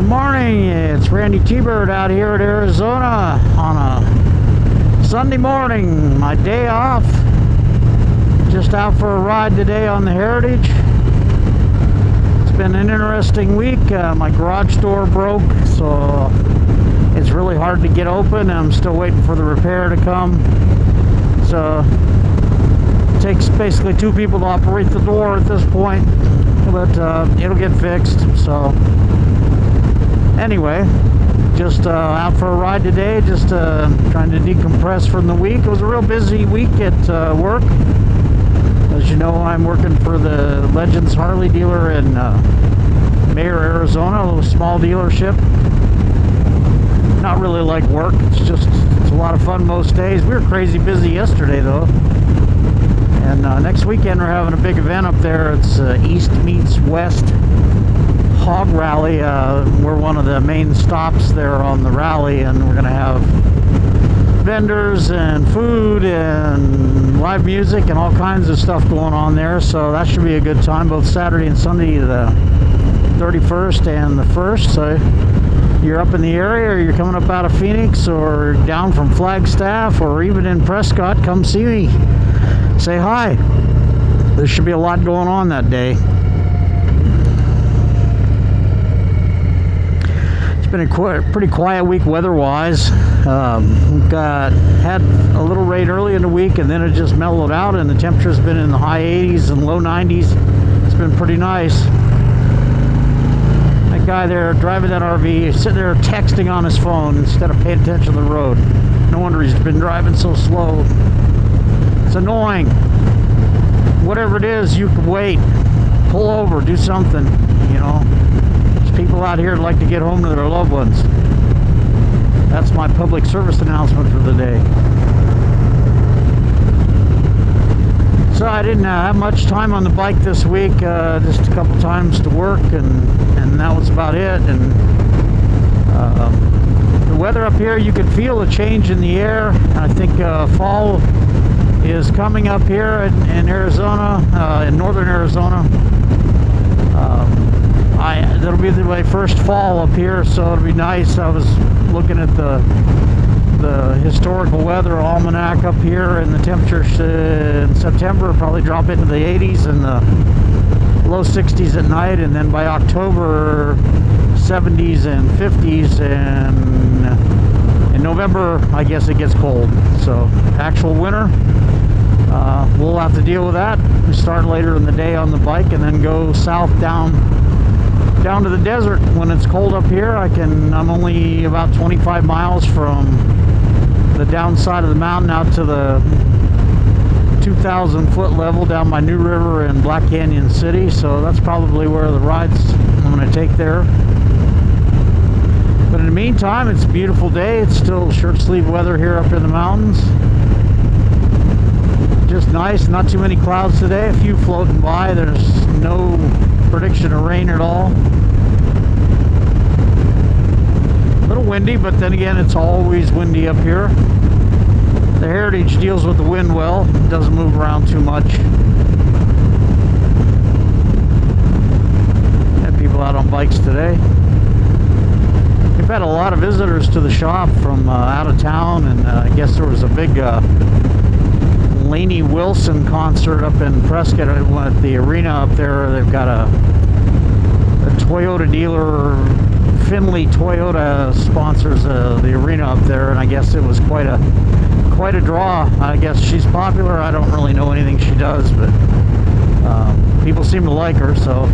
Good morning, it's Randytbird out here at Arizona on a Sunday morning, my day off. Just out for a ride today on the Heritage. It's been an interesting week. My garage door broke, so it's really hard to get open. I'm still waiting for the repair to come. So it takes basically two people to operate the door at this point, but it'll get fixed. So anyway, just out for a ride today, just trying to decompress from the week. It was a real busy week at work. As you know, I'm working for the Legends Harley dealer in Mayer, Arizona, a little small dealership. Not really like work, it's a lot of fun most days. We were crazy busy yesterday though. And next weekend we're having a big event up there. It's East Meets West Hog Rally. We're one of the main stops there on the rally, and we're going to have vendors and food and live music and all kinds of stuff going on there. So that should be a good time, both Saturday and Sunday, the 31st and the 1st. So you're up in the area, or you're coming up out of Phoenix or down from Flagstaff or even in Prescott, come see me. Say hi. There should be a lot going on that day. It's been a pretty quiet week weather-wise. We've had a little rain early in the week, and then it just mellowed out, and the temperature's been in the high 80s and low 90s. It's been pretty nice. That guy there driving that RV is sitting there texting on his phone instead of paying attention to the road. No wonder he's been driving so slow. It's annoying. Whatever it is, you can wait. Pull over, do something, you know. There's people out here that like to get home to their loved ones. That's my public service announcement for the day. So I didn't have much time on the bike this week, just a couple times to work, and that was about it. And the weather up here, you can feel a change in the air. I think fall is coming up here in Arizona, in northern Arizona. That'll be my first fall up here, so it'll be nice. I was looking at the historical weather almanac up here, and the temperatures in September probably drop into the 80s and the low 60s at night, and then by October 70s and 50s, and in November I guess it gets cold. So actual winter, we'll have to deal with that. We start later in the day on the bike and then go south down to the desert when it's cold up here. I'm only about 25 miles from the downside of the mountain out to the 2,000 foot level down by New River in Black Canyon City, so that's probably where the rides I'm going to take there. But in the meantime, it's a beautiful day. It's still shirt sleeve weather here up in the mountains. Just nice, not too many clouds today, a few floating by. There's no prediction of rain at all. A little windy, but then again, it's always windy up here. The Heritage deals with the wind well, it doesn't move around too much. Had people out on bikes today. We've had a lot of visitors to the shop from out of town, and I guess there was a big Lainey Wilson concert up in Prescott at the arena up there. They've got a Toyota dealer, Finley Toyota, sponsors the arena up there, and I guess it was quite a draw. I guess she's popular. I don't really know anything she does, but people seem to like her. So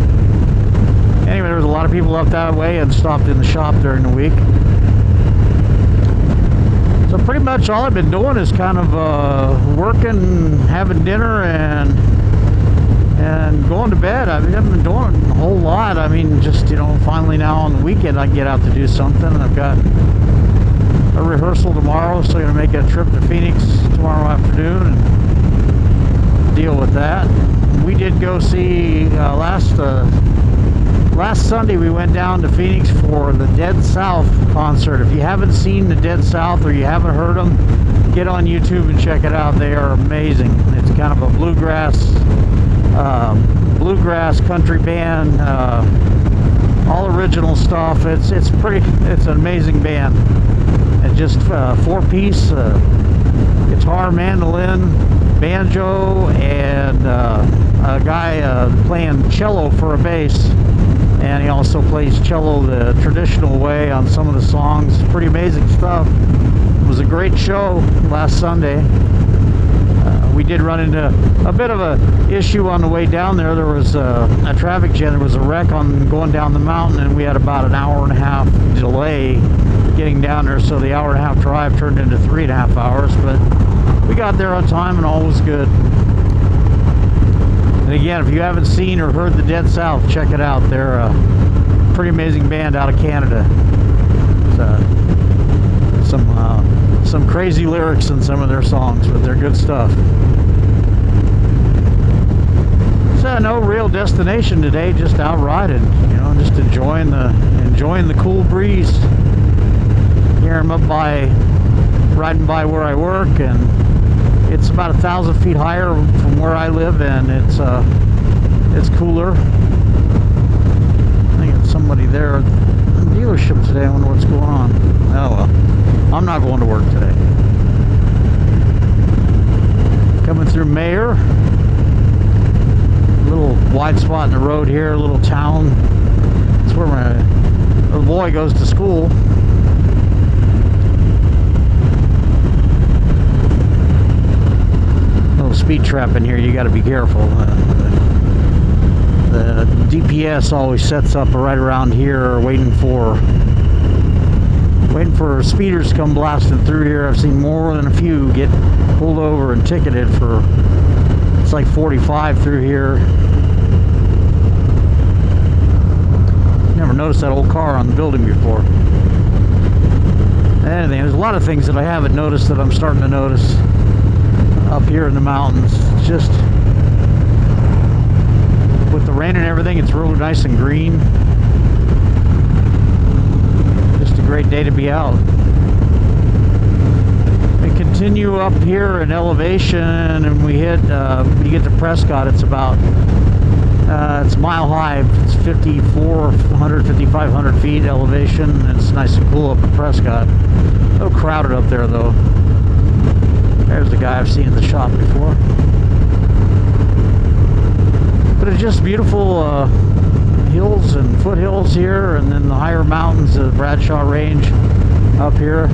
anyway, there was a lot of people up that way and stopped in the shop during the week. So pretty much all I've been doing is kind of working, having dinner, and going to bed. I haven't been doing a whole lot. I mean, just, you know, finally now on the weekend I get out to do something. I've got a rehearsal tomorrow, so I'm going to make a trip to Phoenix tomorrow afternoon and deal with that. We did go see last Sunday we went down to Phoenix for the Dead South concert. If you haven't seen the Dead South or you haven't heard them, get on YouTube and check it out. They are amazing. It's kind of a bluegrass country band, all original. original stuff. It's an amazing band. And just 4-piece guitar, mandolin, banjo, and a guy playing cello for a bass. And he also plays cello the traditional way on some of the songs. Pretty amazing stuff. It was a great show last Sunday. We did run into a bit of a issue on the way down there. There was a traffic jam. There was a wreck on going down the mountain, and we had about an hour-and-a-half delay getting down there. So the hour-and-a-half drive turned into 3.5 hours. But we got there on time, and all was good. And again, if you haven't seen or heard the Dead South, check it out. They're a pretty amazing band out of Canada. Some crazy lyrics in some of their songs, but they're good stuff. So no real destination today, just out riding, you know, just enjoying the cool breeze. Here I'm riding by where I work, and it's about 1,000 feet higher from where I live, and it's cooler. I think it's somebody there at the dealership today. I wonder what's going on. Oh well. I'm not going to work today. Coming through Mayer. A little wide spot in the road here, a little town. That's where my little boy goes to school. Little speed trap in here, you got to be careful. The DPS always sets up right around here waiting for speeders to come blasting through here. I've seen more than a few get pulled over and ticketed for, it's like 45 through here. Never noticed that old car on the building before. Anything, there's a lot of things that I haven't noticed that I'm starting to notice up here in the mountains. It's just, with the rain and everything, it's really nice and green. Great day to be out. We continue up here in elevation, and we hit you get to Prescott. It's about it's mile high. It's 5,500 feet elevation, and it's nice and cool up in Prescott. A little crowded up there though. There's the guy I've seen at the shop before. But it's just beautiful hills and foothills here, and then the higher mountains of the Bradshaw Range up here.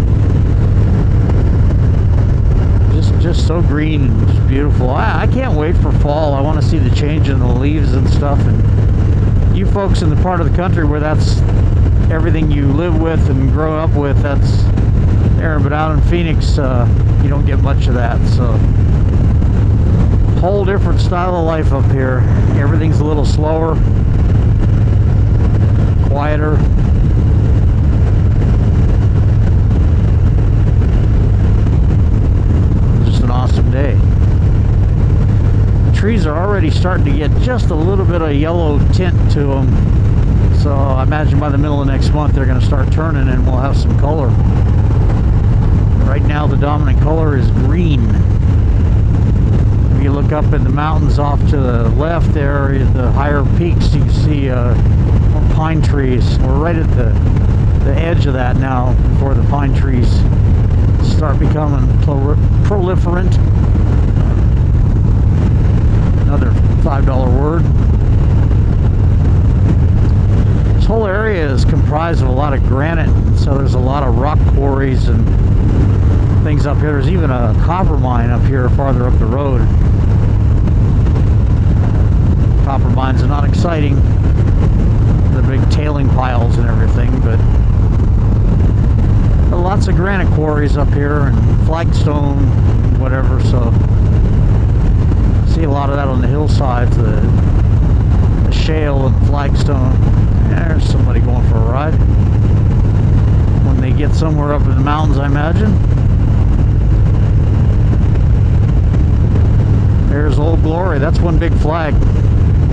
Just so green and just beautiful. I can't wait for fall. I want to see the change in the leaves and stuff. And you folks in the part of the country where that's everything you live with and grow up with, that's there. But out in Phoenix, you don't get much of that. So whole different style of life up here. Everything's a little slower, quieter. Just an awesome day. The trees are already starting to get just a little bit of yellow tint to them. So I imagine by the middle of next month they're going to start turning and we'll have some color. Right now the dominant color is green. If you look up in the mountains off to the left there, the higher peaks, you can see pine trees. We're right at the edge of that now before the pine trees start becoming proliferant. Another $5 word. This whole area is comprised of a lot of granite, so there's a lot of rock quarries and things up here. There's even a copper mine up here farther up the road. Copper mines are not exciting, the big tailing piles and everything, but lots of granite quarries up here and flagstone and whatever, so see a lot of that on the hillsides, the shale and flagstone. There's somebody going for a ride when they get somewhere up in the mountains, I imagine. There's Old Glory. That's one big flag.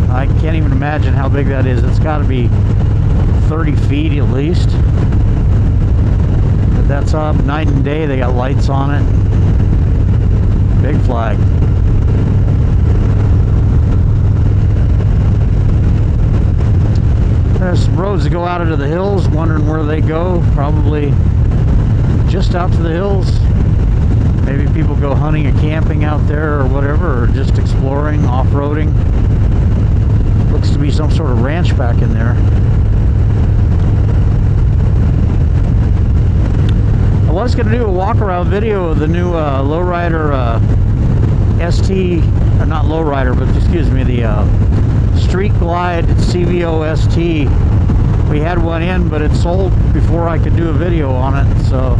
I can't even imagine how big that is. It's got to be 30 feet at least. But that's up night and day. They got lights on it. Big flag. There's some roads that go out into the hills, wondering where they go. Probably just out to the hills. Maybe people go hunting or camping out there or whatever, or just exploring, off-roading. Looks to be some sort of ranch back in there. I was going to do a walk-around video of the new lowrider ST, or not lowrider, but excuse me, the Street Glide CVO ST. We had one in, but it sold before I could do a video on it, so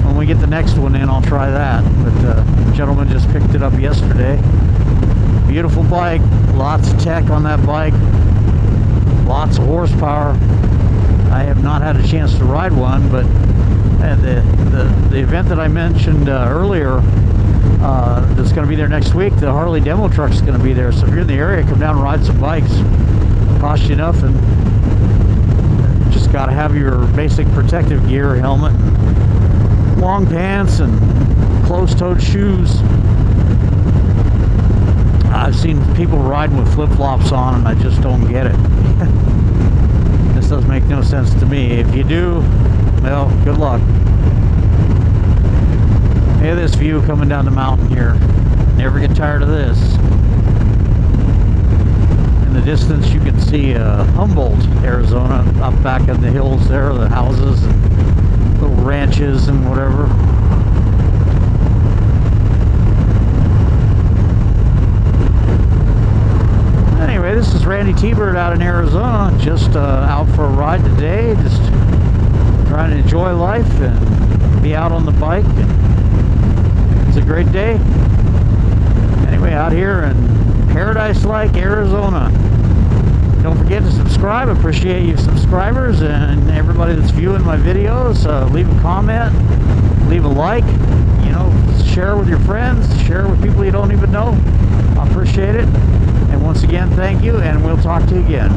when we get the next one in, I'll try that. But the gentleman just picked it up yesterday. Beautiful bike, lots of tech on that bike, lots of horsepower. I have not had a chance to ride one, but the event that I mentioned earlier, that's going to be there next week, the Harley demo truck is going to be there. So if you're in the area, come down and ride some bikes. Cost you nothing. Just got to have your basic protective gear, helmet, and long pants, and closed-toed shoes. I've seen people riding with flip-flops on, and I just don't get it. This doesn't make no sense to me. If you do, well, good luck. Hey, this view coming down the mountain here. Never get tired of this. In the distance, you can see Humboldt, Arizona, up back in the hills there, the houses and little ranches and whatever. Anyway, this is Randytbird out in Arizona, just out for a ride today, just trying to enjoy life and be out on the bike. And it's a great day. Anyway, out here in paradise-like Arizona. Don't forget to subscribe. Appreciate you subscribers and everybody that's viewing my videos. Leave a comment, leave a like, you know, share with your friends, share with people you don't even know. I appreciate it. And once again, thank you, and we'll talk to you again.